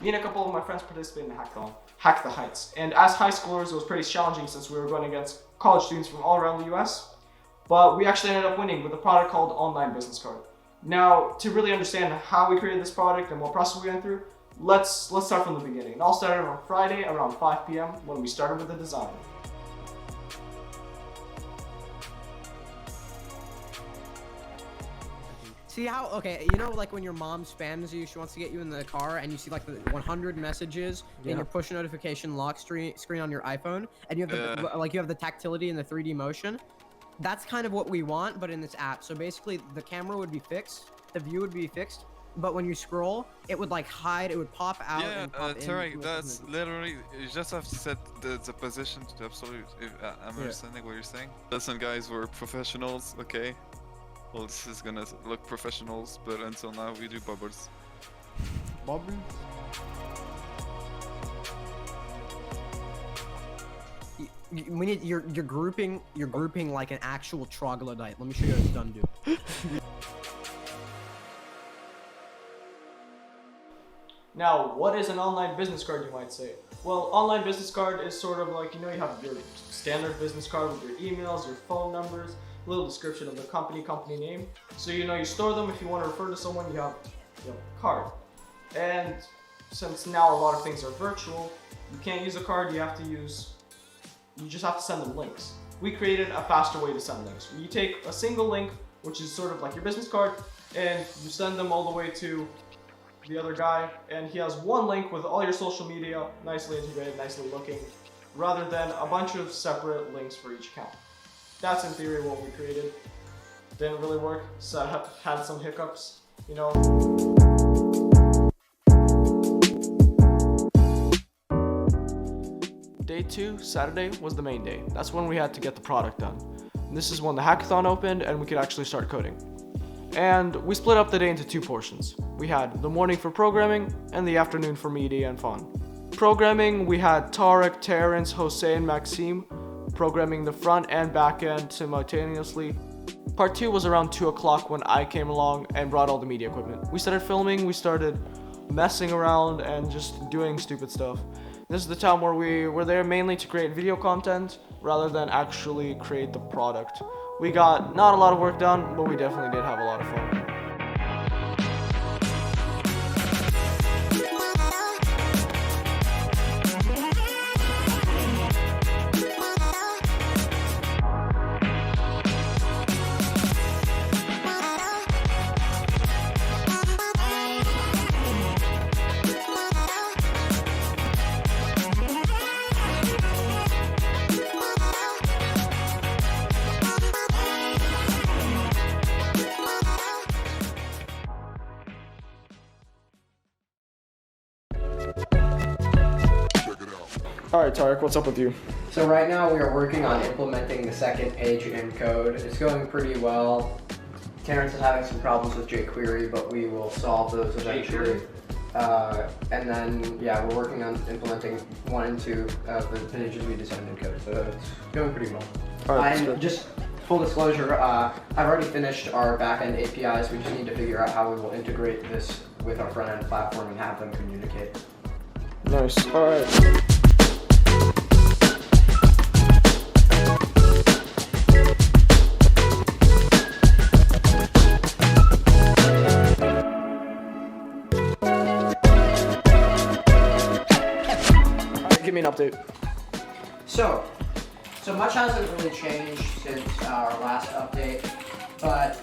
me and a couple of my friends participated in the hackathon, Hack the Heights. And as high schoolers, it was pretty challenging since we were going against college students from all around the US. But we actually ended up winning with a product called Online Business Card. Now, to really understand how we created this product and what process we went through, let's start from the beginning. It all started on Friday around 5 p.m. when we started with the design. See how, okay, you know like when your mom spams you, she wants to get you in the car and you see like the 100 messages in your push notification lock screen on your iPhone, and you have the, like you have the tactility and the 3D motion? That's kind of what we want, but in this app. So basically the camera would be fixed, the view would be fixed, but when you scroll, it would like hide, it would pop out and pop in. Tarek, that's literally, you just have to set the position to absolute, I'm understanding what you're saying. Listen guys, we're professionals, okay? Well, this is gonna look professionals, but until now we do bubbles. Bubbles? We need, you're grouping like an actual troglodyte. Let me show you how it's done, dude. Now, what is an online business card, you might say? Well, online business card is sort of like, you know, you have your standard business card with your emails, your phone numbers, a little description of the company name. So, you know, you store them. If you want to refer to someone, you have a card. And since now a lot of things are virtual, you can't use a card, you just have to send them links. We created a faster way to send links. You take a single link, which is sort of like your business card, and you send them all the way to the other guy, and he has one link with all your social media, nicely integrated, nicely looking, rather than a bunch of separate links for each account. That's in theory what we created. Didn't really work, so had some hiccups, you know. Day 2, Saturday, was the main day. That's when we had to get the product done. And this is when the hackathon opened and we could actually start coding. And we split up the day into 2 portions. We had the morning for programming and the afternoon for media and fun. Programming, we had Tarek, Terrence, Jose, and Maxime programming the front and back end simultaneously. Part 2 was around 2 o'clock when I came along and brought all the media equipment. We started filming, we started messing around and just doing stupid stuff. This is the time where we were there mainly to create video content rather than actually create the product. We got not a lot of work done, but we definitely did have a lot of fun. Alright, Tarek, what's up with you? So right now we are working on implementing the second page in code. It's going pretty well. Terrence is having some problems with jQuery, but we will solve those eventually. And then, yeah, we're working on implementing 1 and 2 of the pages we designed in code. So it's going pretty well. Alright, and just full disclosure, I've already finished our backend APIs. We just need to figure out how we will integrate this with our front-end platform and have them communicate. Nice. Alright. Give me an update. So much hasn't really changed since our last update, but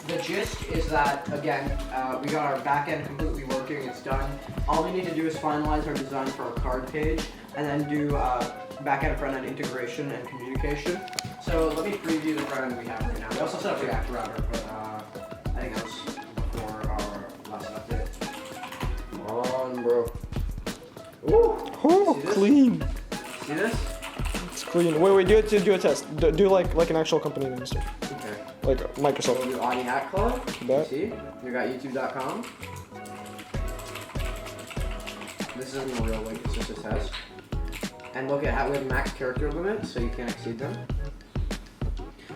the gist is that, again, we got our backend completely working, it's done. All we need to do is finalize our design for our card page, and then do backend front-end integration and communication. So let me preview the front-end we have right now. We also set up React Router, but I think that was before our last update. Come on, bro. Ooh, oh, clean. See this? It's clean. Wait, do a test. Do like an actual company name stuff. Okay. Like Microsoft. So we'll do Awty Hackclub. Bet. See? We got YouTube.com. This isn't a real link, it's just a test. And look at how we have max character limit, so you can't exceed them.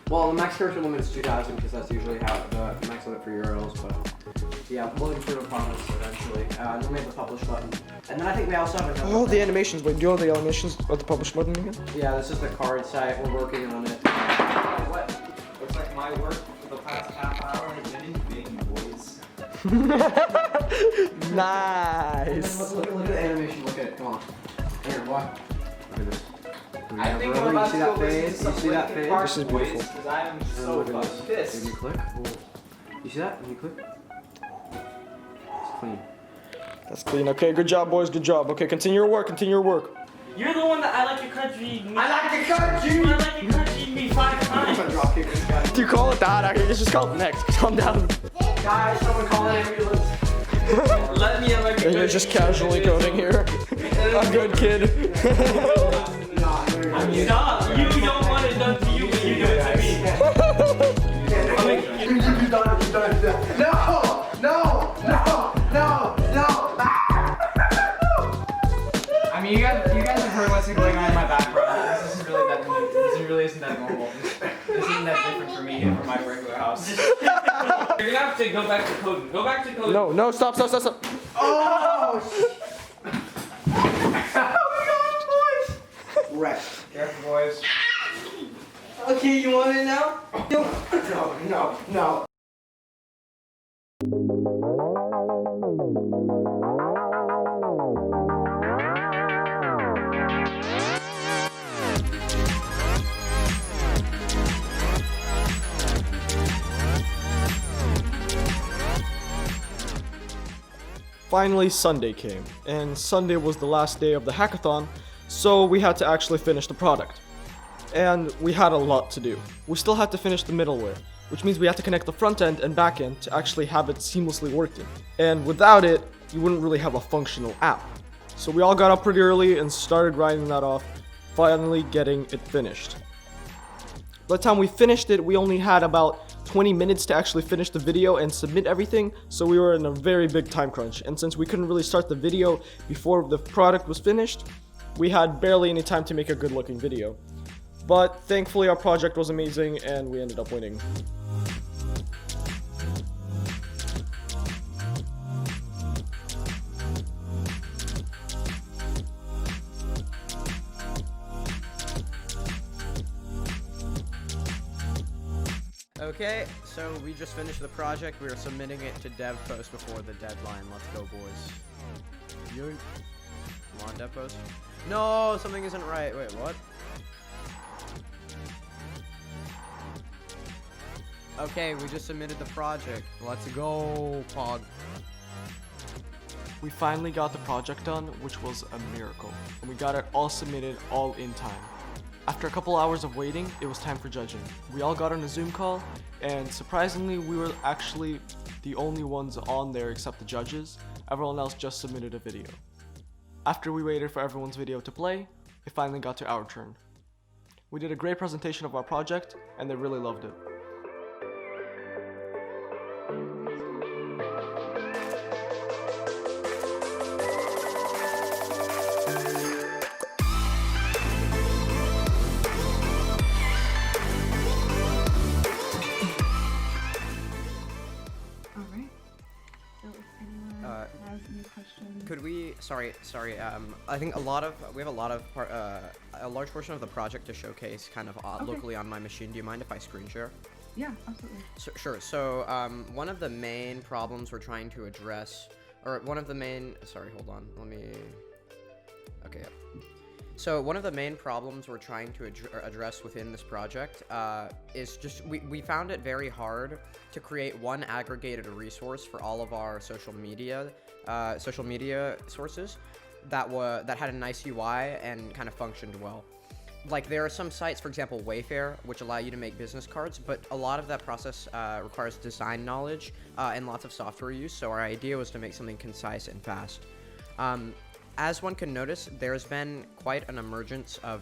Well, the max character limit is 2,000 because that's usually how the max limit for URLs, but Yeah, we'll include a comments eventually. And then we have the publish button. And then I think we also have another Oh, the thing. animations. Wait, do all the animations at the publish button again? Yeah, this is the card site. We're working on it. What? Looks like my work for the past half hour has been in vain, boys. Nice. Look at the animation. Look at it. Come on. Here, what? Look at this. I think Brother, I'm about you see to that go listen to phase? some You see that Linkin phase? Park, This is boys, beautiful. because I am And so look at fucking this. pissed. When you click, you see that? When you click, it's clean. That's clean. Okay, good job, boys. Good job. Okay, continue your work. Continue your work. You're the one that I like your country. I like the country! I like your country me 5 I'm times. gonna drop kick this guy. Do you call it that? I just call it next. Calm down. Guys, someone call an ambulance. Let me have my And you're just casually coding here. A good kid. Stop. You don't want it done to you, but you do it to me. I mean, you guys have heard what's going on in my background. This isn't really that new. This really isn't that normal. This isn't that different for me and for my regular house. You're gonna have to go back to coding. Go back to coding. No, stop. Oh! Rest. Careful, boys. Okay, you want it now? No. Finally, Sunday came, and Sunday was the last day of the hackathon, so we had to actually finish the product. And we had a lot to do. We still had to finish the middleware, which means we had to connect the front end and back end to actually have it seamlessly working. And without it, you wouldn't really have a functional app. So we all got up pretty early and started grinding that off, finally getting it finished. By the time we finished it, we only had about 20 minutes to actually finish the video and submit everything, so we were in a very big time crunch. And since we couldn't really start the video before the product was finished, we had barely any time to make a good looking video. But thankfully our project was amazing and we ended up winning. Okay, so we just finished the project. We are submitting it to dev post before the deadline. Let's go, boys. You come on, dev post. No, something isn't right. Wait, what? Okay, we just submitted the project. Let's go, Pog. We finally got the project done, which was a miracle, and we got it all submitted all in time. After a couple hours of waiting, it was time for judging. We all got on a Zoom call, and surprisingly, we were actually the only ones on there except the judges. Everyone else just submitted a video. After we waited for everyone's video to play, it finally got to our turn. We did a great presentation of our project, and they really loved it. Alright. So if anyone has any questions. Could we? Sorry. I think we have a large portion of the project to showcase, kind of Okay. locally on my machine. Do you mind if I screen share? Yeah, absolutely. Sure. So, one of the main problems we're trying to address, or one of the main, sorry, hold on, let me, okay, yep. So one of the main problems we're trying to address within this project is just, we found it very hard to create one aggregated resource for all of our social media sources that had a nice UI and kind of functioned well. Like, there are some sites, for example, Wayfair, which allow you to make business cards, but a lot of that process requires design knowledge and lots of software use, so our idea was to make something concise and fast. As one can notice, there's been quite an emergence of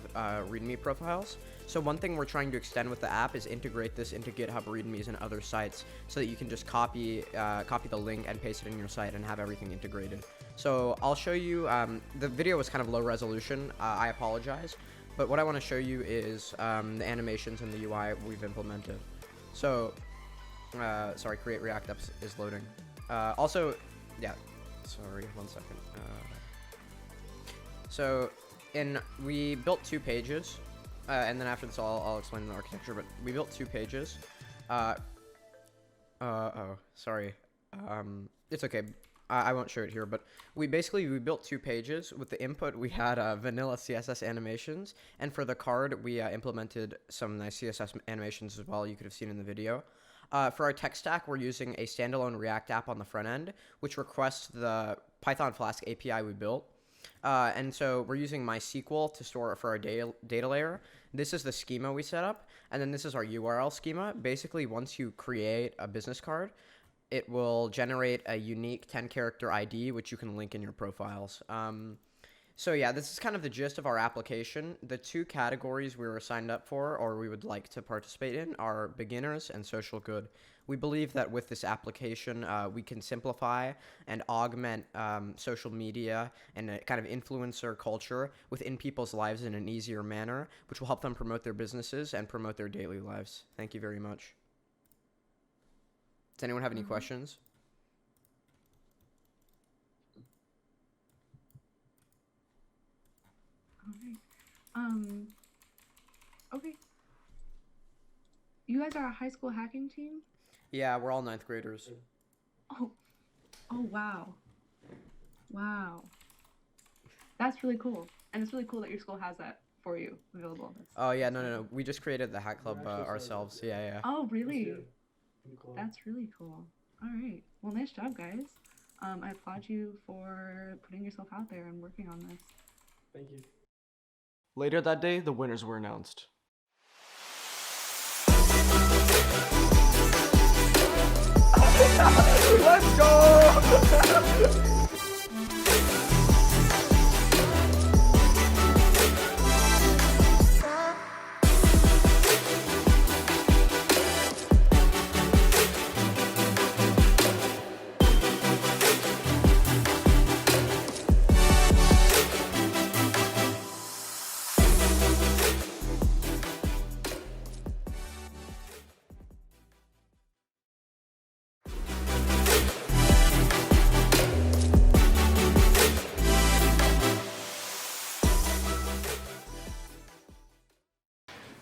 README profiles. So one thing we're trying to extend with the app is integrate this into GitHub READMEs and other sites so that you can just copy the link and paste it in your site and have everything integrated. So I'll show you, the video was kind of low resolution, I apologize. But what I want to show you is the animations and the UI we've implemented. So, sorry, Create React Apps is loading. Also, yeah. Sorry, 1 second. We built 2 pages, and then after this I'll explain the architecture. But we built 2 pages. Sorry. It's okay. I won't show it here, but we built 2 pages. With the input, we had vanilla CSS animations, and for the card, we implemented some nice CSS animations as well. You could have seen in the video. For our tech stack, we're using a standalone React app on the front end, which requests the Python Flask API we built. And so we're using MySQL to store it for our data layer. This is the schema we set up, and then this is our URL schema. Basically, once you create a business card, it will generate a unique 10-character ID, which you can link in your profiles. So yeah, this is kind of the gist of our application. The 2 categories we were signed up for, or we would like to participate in, are beginners and social good. We believe that with this application, we can simplify and augment social media and a kind of influencer culture within people's lives in an easier manner, which will help them promote their businesses and promote their daily lives. Thank you very much. Does anyone have any questions? Alright. Okay. You guys are a high school hacking team? Yeah, we're all 9th graders. Oh wow. Wow. That's really cool. And it's really cool that your school has that for you available. Oh yeah, no. We just created the Hackclub ourselves. Yeah. Oh, really? That's really cool. Alright. Well, nice job, guys. I applaud you for putting yourself out there and working on this. Thank you. Later that day, the winners were announced. Let's go!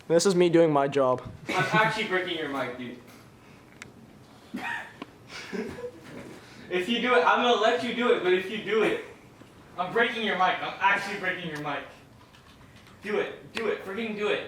This is me doing my job. I'm actually breaking your mic, dude. If you do it, I'm gonna let you do it, but if you do it, I'm breaking your mic. I'm actually breaking your mic. Do it. Freaking do it.